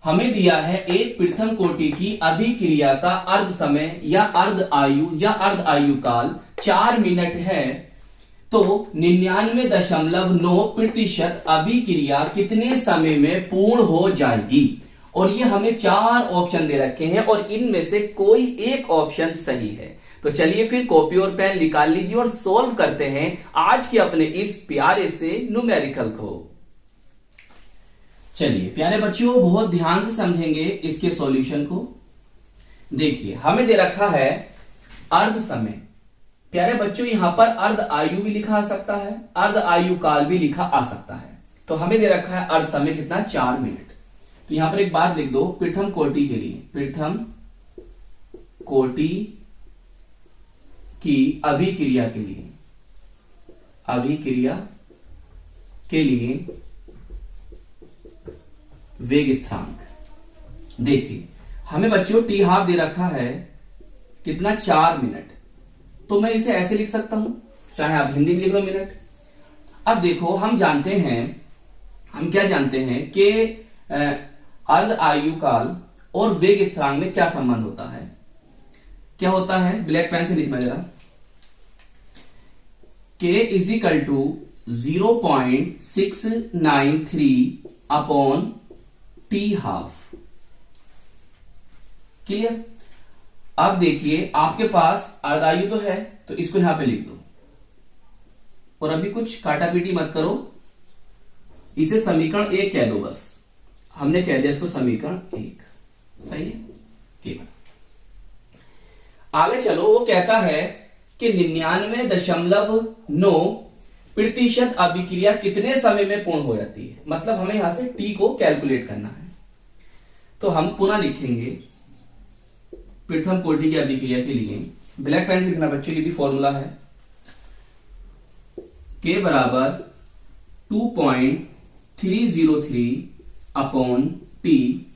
हमें दिया है एक प्रथम कोटि की अभिक्रिया का अर्ध समय या अर्ध आयु या अर्ध आयु काल 4 मिनट है, तो 99.9% अभिक्रिया कितने समय में पूर्ण हो जाएगी। और ये हमें 4 ऑप्शन दे रखे हैं और इनमें से कोई एक ऑप्शन सही है। तो चलिए फिर कॉपी और पेन निकाल लीजिए और सॉल्व करते हैं आज के अपने इस प्यारे से न्यूमेरिकल को। चलिए प्यारे बच्चों, बहुत ध्यान से समझेंगे इसके सॉल्यूशन को। देखिए हमें दे रखा है अर्ध समय। प्यारे बच्चों, यहां पर अर्ध आयु भी लिखा आ सकता है, अर्ध आयु काल भी लिखा आ सकता है। तो हमें दे रखा है अर्ध समय कितना, 4 मिनट। तो यहां पर एक बात लिख दो, प्रथम कोटि के लिए, प्रथम कोटि की अभिक्रिया के लिए, अभिक्रिया के लिए वेग स्थिरांक। देखिए हमें बच्चों टी हाफ दे रखा है कितना, 4 मिनट। तो मैं इसे ऐसे लिख सकता हूं, चाहे आप हिंदी में लिख लो मिनट। अब देखो हम जानते हैं, हम क्या जानते हैं कि अर्ध आयु काल और वेग स्थिरांक में क्या संबंध होता है। क्या होता है, ब्लैक पेन से लिखना जरा। K is equal to 0.693 upon T half. Clear. अब देखिए आपके पास अर्धायु तो है, तो इसको यहां पे लिख दो और अभी कुछ काटा पीटी मत करो, इसे समीकरण 1 कह दो बस। हमने कह दिया इसको समीकरण 1, सही है। केवल आगे चलो, वो कहता है कि 99.9% अभिक्रिया कितने समय में पूर्ण हो जाती है। मतलब हमें यहां से टी को कैलकुलेट करना है। तो हम पुनः लिखेंगे प्रथम कोटि की अभिक्रिया के लिए, ब्लैक पेन से लिखना बच्चों, ये भी फॉर्मूला है। के बराबर 2.303 अपॉन टी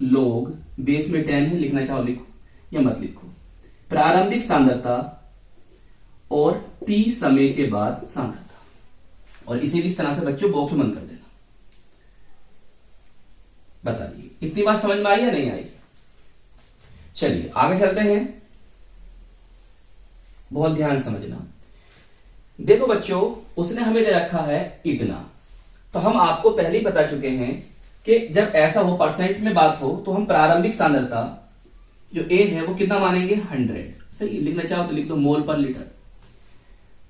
लोग, बेस में 10 है, लिखना चाहो लिखो या मत लिखो, प्रारंभिक सांद्रता और टी समय के बाद सांद्रता। और इसे भी इस तरह से बच्चों बॉक्स में बंद कर देना। बताइए इतनी बात समझ में आई या नहीं आई। चलिए आगे चलते हैं, बहुत ध्यान समझना। देखो बच्चों, उसने हमें दे रखा है इतना, तो हम आपको पहले ही बता चुके हैं कि जब ऐसा हो, परसेंट में बात हो, तो हम प्रारंभिक सांद्रता जो ए है वो कितना मानेंगे, 100। सही, लिखना चाहो तो लिख दो मोल पर लीटर।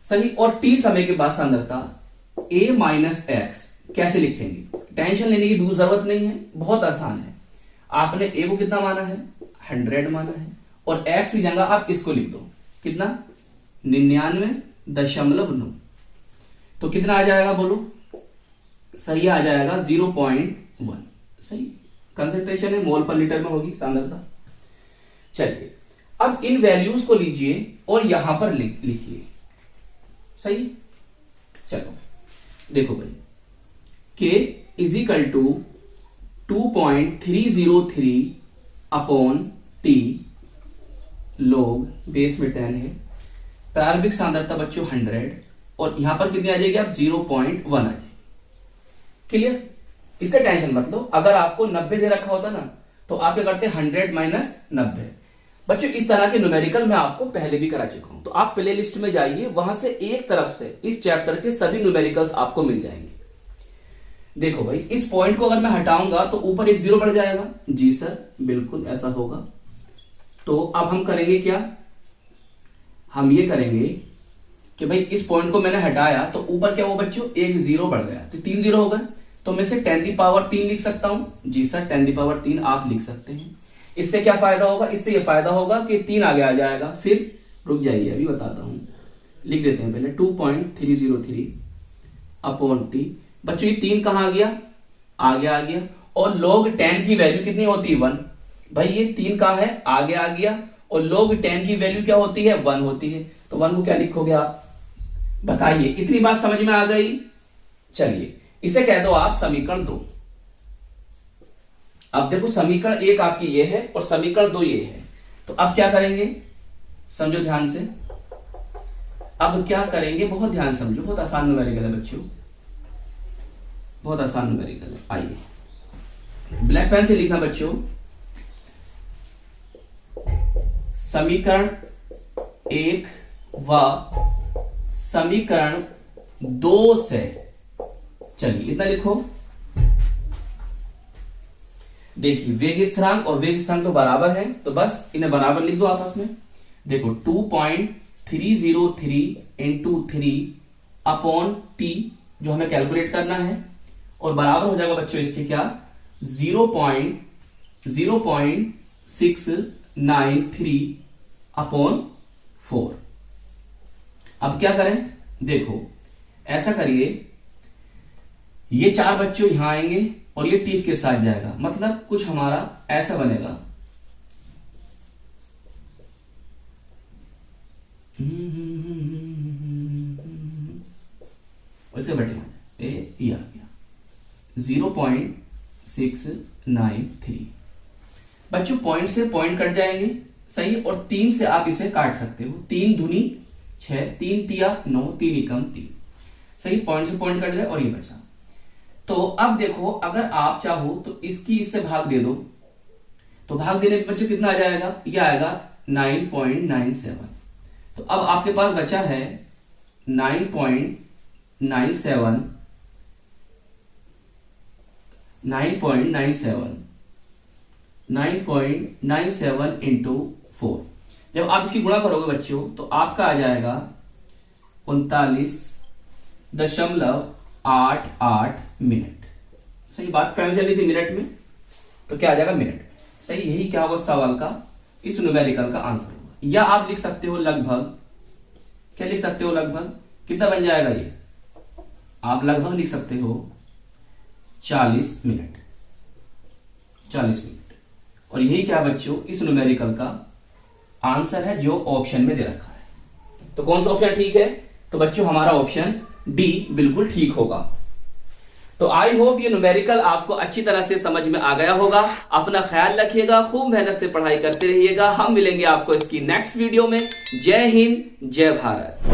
सही। और टी समय के बाद सांद्रता ए माइनस एक्स कैसे लिखेंगे, टेंशन लेने की भी जरूरत नहीं है, बहुत आसान है। आपने ए को कितना माना है, 100 माना है, और एक्स की जगह आप इसको लिख दो कितना, 99.9। तो कितना आ जाएगा बोलो, सही आ जाएगा 0.1। सही, कंसंट्रेशन है, मोल पर लीटर में होगी सांद्रता। चलिए अब इन वैल्यूज को लीजिए और यहां पर लिखिए। सही। चलो देखो भाई, K is equal to 2.303 upon T log, base में 10 है, प्रारंभिक सांद्रता बच्चों 100, और यहां पर कितनी आ जाएगी, आप 0.1 आ जाएगी। क्लियर। इससे टेंशन मत लो, अगर आपको 90 दे रखा होता ना तो आप क्या करते, 100 माइनस 90। बच्चों इस तरह के न्यूमेरिकल मैं आपको पहले भी करा चुका हूं, तो आप प्ले लिस्ट में जाइए, वहां से एक तरफ से इस चैप्टर के सभी न्यूमेरिकल्स आपको मिल जाएंगे। देखो भाई, इस पॉइंट को अगर मैं हटाऊंगा तो ऊपर एक 0 बढ़ जाएगा। जी सर, बिल्कुल ऐसा होगा। तो अब हम करेंगे क्या, हम ये करेंगे कि भाई इस पॉइंट को मैंने हटाया तो ऊपर क्या हुआ बच्चों, एक 0 बढ़ गया, तो 3 0 हो गए। तो मैं से 10³ लिख सकता हूं। जी सर, 10³ आप लिख सकते हैं। इससे क्या फायदा होगा, इससे यह फायदा होगा कि 3 आगे आ जाएगा। फिर रुक जाइए, अभी बताता हूं, लिख देते हैं पहले 2.303 अपॉन टी। बच्चों ये 3 कहां आ गया, आगे आ गया। और log 10 की वैल्यू कितनी होती है, 1। भाई ये 3 कहां है, आगे आ गया, और log 10 की वैल्यू क्या होती है, 1 होती है। तो 1 को क्या लिखोगे आप, बताइए। इतनी बात समझ में आ गई। चलिए इसे कह दो आप समीकरण 2। अब देखो समीकरण 1 आपकी ये है और समीकरण 2 ये है। तो अब क्या करेंगे, समझो ध्यान से। अब क्या करेंगे, बहुत ध्यान समझो, बहुत आसान न्यूमेरिकल है बच्चों, बहुत आसान न्यूमेरिकल है। आइए ब्लैक पेन से लिखना बच्चों, समीकरण 1 व समीकरण 2 से, चलिए इतना लिखो। देखिए वेग स्थिरांक और वेग स्थिरांक तो बराबर है, तो बस इन्हें बराबर लिख दो आपस में। देखो 2.303 इंटू 3 अपॉन टी जो हमें कैलकुलेट करना है, और बराबर हो जाएगा बच्चों इसके क्या, 0.0693 अपॉन 4। अब क्या करें, देखो ऐसा करिए, ये 4 बच्चों यहां आएंगे और ये 30 के साथ जाएगा, मतलब कुछ हमारा ऐसा बनेगा। उसके बटे ये आ गया 0.693। बच्चों पॉइंट से पॉइंट कट जाएंगे, सही, और 3 से आप इसे काट सकते हो। 3 दूनी 6, 3 तिया 9, 3 एकम 3, सही, पॉइंट से पॉइंट कट गए और ये बचा। तो अब देखो अगर आप चाहो तो इसकी इससे भाग दे दो, तो भाग देने पे बच्चों कितना आ जाएगा, ये आएगा 9.97। तो अब आपके पास बचा है 9.97 इंटू 4। जब आप इसकी गुणा करोगे बच्चों तो आपका आ जाएगा 39.88 मिनट। सही, बात कहाँ चली थी मिनट में, तो क्या आ जाएगा मिनट। सही, यही क्या होगा सवाल का, इस न्यूमेरिकल का आंसर होगा। या आप लिख सकते हो लगभग, क्या लिख सकते हो, लगभग कितना बन जाएगा ये, आप लगभग लिख सकते हो 40 मिनट। 40 मिनट, और यही क्या बच्चों इस न्यूमेरिकल का आंसर है जो ऑप्शन में दे रखा है। तो कौन सा ऑप्शन ठीक है, तो बच्चों हमारा ऑप्शन डी बिल्कुल ठीक होगा। तो आई होप ये न्यूमेरिकल आपको अच्छी तरह से समझ में आ गया होगा। अपना ख्याल रखिएगा, खूब मेहनत से पढ़ाई करते रहिएगा। हम मिलेंगे आपको इसकी नेक्स्ट वीडियो में। जय हिंद, जय भारत।